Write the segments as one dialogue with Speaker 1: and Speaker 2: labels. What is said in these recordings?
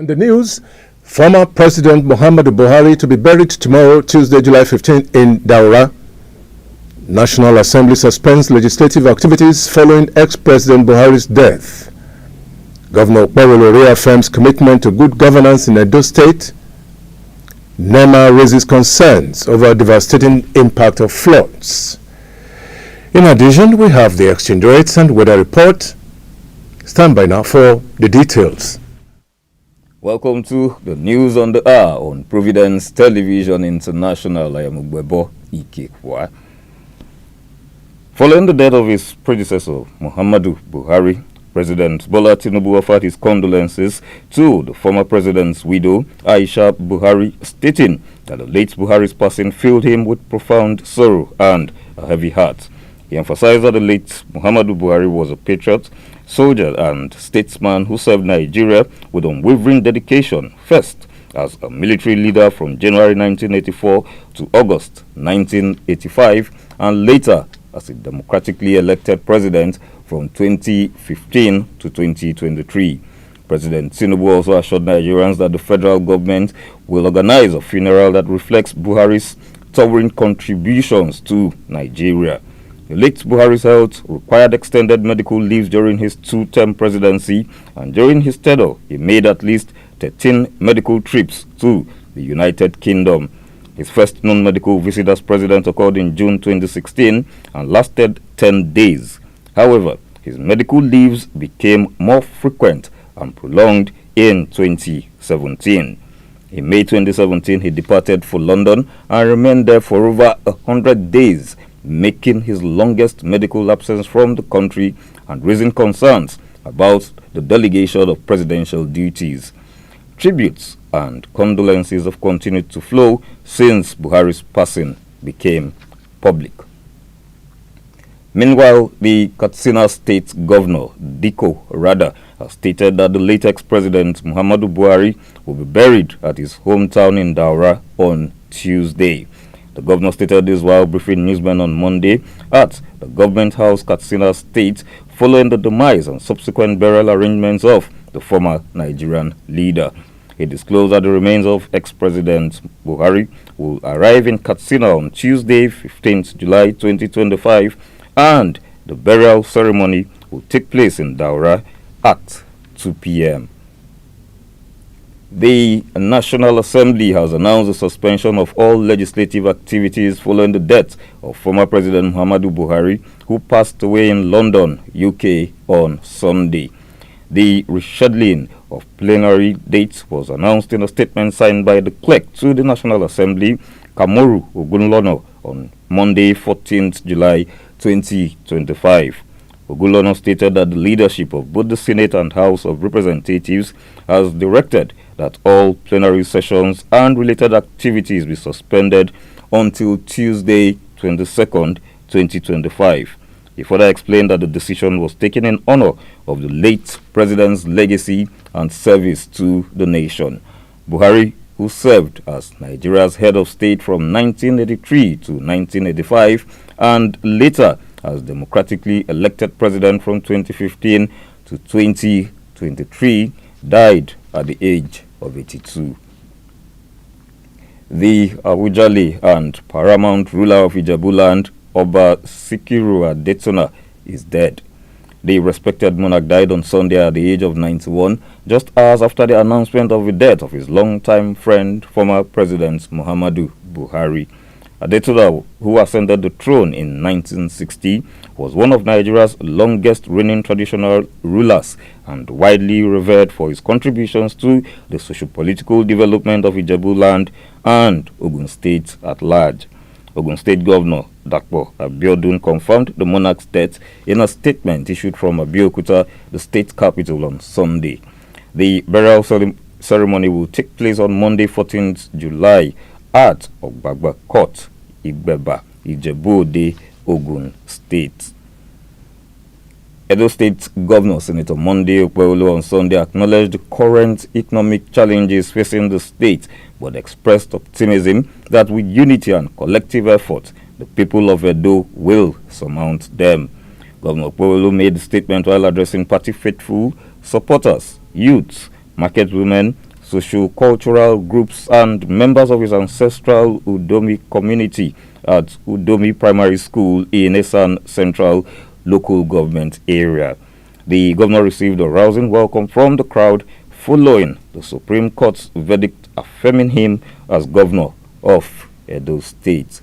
Speaker 1: On the news, former President Muhammadu Buhari to be buried tomorrow, Tuesday, July 15, in Daura. National Assembly suspends legislative activities following ex-President Buhari's death. Governor Okpebholo reaffirms commitment to good governance in Edo State. NEMA raises concerns over devastating impact of floods. In addition, we have the exchange rates and weather report. Stand by now for the details.
Speaker 2: Welcome to the news on the hour on Providence Television International. I am Ugbebo Ikekwa. Following the death of his predecessor, Muhammadu Buhari, President Bola Tinubu offered his condolences to the former president's widow, Aisha Buhari, stating that the late Buhari's passing filled him with profound sorrow and a heavy heart. He emphasized that the late Muhammadu Buhari was a patriot, soldier and statesman who served Nigeria with unwavering dedication, first as a military leader from January 1984 to August 1985, and later as a democratically elected president from 2015 to 2023. President Tinubu also assured Nigerians that the federal government will organize a funeral that reflects Buhari's towering contributions to Nigeria. The late Buhari's health required extended medical leave during his two-term presidency, and during his tenure, he made at least 13 medical trips to the United Kingdom. His first known medical visit as president occurred in June 2016 and lasted 10 days. However, his medical leaves became more frequent and prolonged in 2017. In May 2017, he departed for London and remained there for over 100 days, making his longest medical absence from the country and raising concerns about the delegation of presidential duties. Tributes and condolences have continued to flow since Buhari's passing became public. Meanwhile, the Katsina State Governor, Diko Rada, has stated that the late ex-president Muhammadu Buhari will be buried at his hometown in Daura on Tuesday. The governor stated this while briefing newsmen on Monday at the government house Katsina State following the demise and subsequent burial arrangements of the former Nigerian leader. He disclosed that the remains of ex-president Buhari will arrive in Katsina on Tuesday, 15th July 2025, and the burial ceremony will take place in Daura at 2 p.m. The National Assembly has announced the suspension of all legislative activities following the death of former President Muhammadu Buhari, who passed away in London, UK, on Sunday. The rescheduling of plenary dates was announced in a statement signed by the clerk to the National Assembly, Kamoru Ogunlono, on Monday, 14th July 2025. Ogunlono stated that the leadership of both the Senate and House of Representatives has directed that all plenary sessions and related activities be suspended until Tuesday, 22nd, 2025. He further explained that the decision was taken in honor of the late president's legacy and service to the nation. Buhari, who served as Nigeria's head of state from 1983 to 1985 and later as democratically elected president from 2015 to 2023, died at the age of 82. The Awujale and paramount ruler of Ijebuland, Oba Sikiru Adetona, is dead. The respected monarch died on Sunday at the age of 91, just hours after the announcement of the death of his longtime friend, former President Muhammadu Buhari. Adetona, who ascended the throne in 1960, was one of Nigeria's longest reigning traditional rulers and widely revered for his contributions to the socio-political development of Ijebuland and Ogun State at large. Ogun State Governor Dapo Abiodun confirmed the monarch's death in a statement issued from Abeokuta, the state capital, on Sunday. The burial ceremony will take place on Monday, 14th July at Ogbagba Court, Igbeba, Ijebu-Ode, Ogun State. Edo State Governor Senator Monday Okpebholo on Sunday acknowledged the current economic challenges facing the state, but expressed optimism that with unity and collective effort, the people of Edo will surmount them. Governor Okpebholo made the statement while addressing party faithful, supporters, youths, market women, socio-cultural groups, and members of his ancestral Udomi community at Udomi Primary School in Esan Central local government area. The governor received a rousing welcome from the crowd following the Supreme Court's verdict affirming him as governor of Edo State.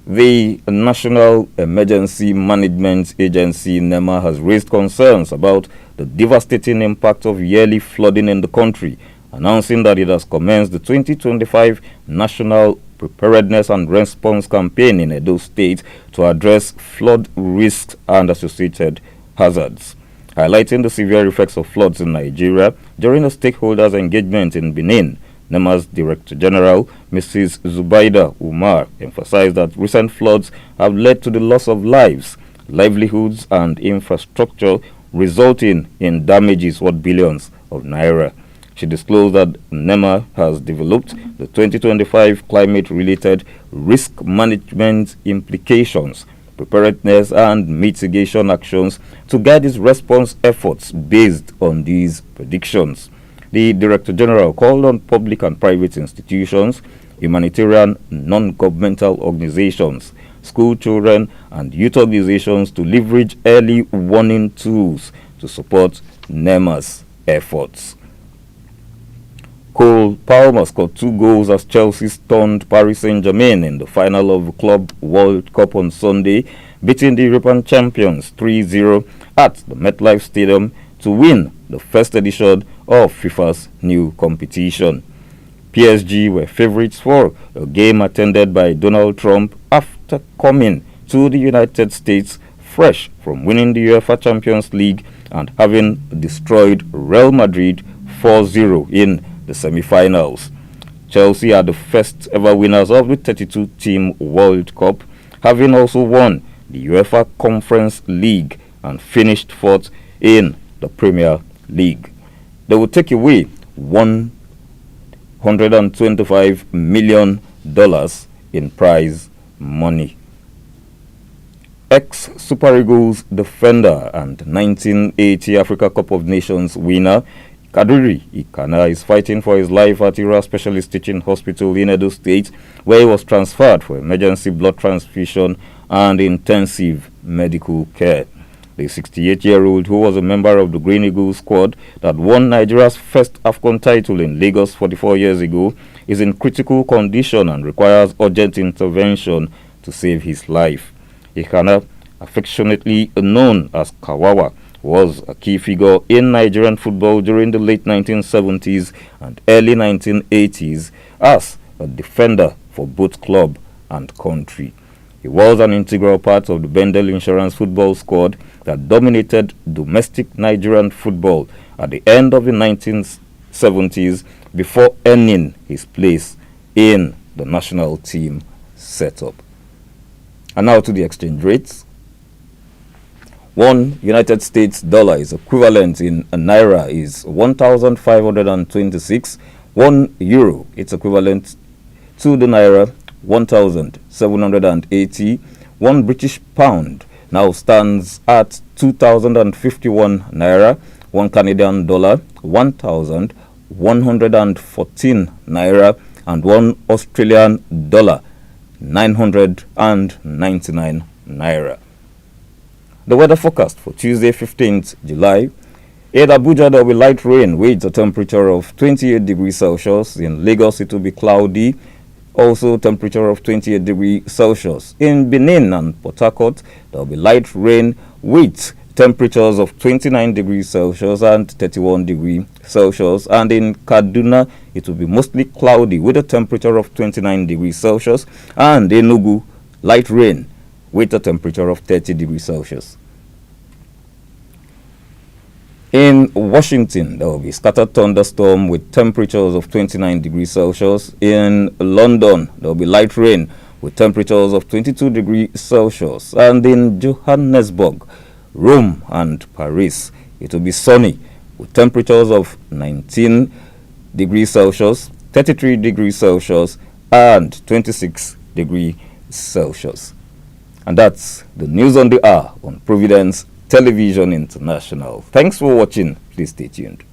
Speaker 2: The National Emergency Management Agency NEMA has raised concerns about the devastating impact of yearly flooding in the country, announcing that it has commenced the 2025 National Preparedness and Response Campaign in Edo State to address flood risks and associated hazards. Highlighting the severe effects of floods in Nigeria during a stakeholders' engagement in Benin, NEMA's Director General, Mrs. Zubaida Umar, emphasized that recent floods have led to the loss of lives, livelihoods, and infrastructure, resulting in damages worth billions of naira. She disclosed that NEMA has developed the 2025 climate-related risk management implications, preparedness, and mitigation actions to guide its response efforts based on these predictions. The Director General called on public and private institutions, humanitarian non-governmental organizations, school children, and youth organizations to leverage early warning tools to support NEMA's efforts. Cole Palmer scored 2 goals as Chelsea stunned Paris Saint-Germain in the final of the Club World Cup on Sunday, beating the European champions 3-0 at the MetLife Stadium to win the first edition of FIFA's new competition. PSG were favorites for a game attended by Donald Trump after coming to the United States fresh from winning the UEFA Champions League and having destroyed Real Madrid 4-0 in the semi-finals. Chelsea are the first ever winners of the 32-team World Cup, having also won the UEFA Conference League and finished 4th in the Premier League. They will take away $125 million in prize money. Ex-Super Eagles defender and 1980 Africa Cup of Nations winner Kadiri Ikana is fighting for his life at Ira Specialist Teaching Hospital in Edo State, where he was transferred for emergency blood transfusion and intensive medical care. The 68-year-old, who was a member of the Green Eagles squad that won Nigeria's first AFCON title in Lagos 44 years ago, is in critical condition and requires urgent intervention to save his life. Ikana, affectionately known as Kawawa, was a key figure in Nigerian football during the late 1970s and early 1980s as a defender for both club and country. He was an integral part of the Bendel Insurance football squad that dominated domestic Nigerian football at the end of the 1970s before earning his place in the national team setup. And now to the exchange rates. 1 United States dollar is equivalent in a naira is 1,526. 1 euro, it's equivalent to the naira 1,780. 1 British pound now stands at 2,051 naira. 1 Canadian dollar 1,114 naira, and 1 Australian dollar 999 naira. The weather forecast for Tuesday, 15th July. In Abuja, there will be light rain with a temperature of 28 degrees Celsius. In Lagos, it will be cloudy, also temperature of 28 degrees Celsius. In Benin and Port Harcourt, there will be light rain with temperatures of 29 degrees Celsius and 31 degrees Celsius. And in Kaduna, it will be mostly cloudy with a temperature of 29 degrees Celsius. And in Enugu, light rain with a temperature of 30 degrees Celsius. In Washington, there will be scattered thunderstorm with temperatures of 29 degrees Celsius. In London, there will be light rain with temperatures of 22 degrees Celsius. And in Johannesburg, Rome, and Paris, it will be sunny with temperatures of 19 degrees Celsius, 33 degrees Celsius, and 26 degrees Celsius. And that's the news on the hour on Providence Television International. Thanks for watching. Please stay tuned.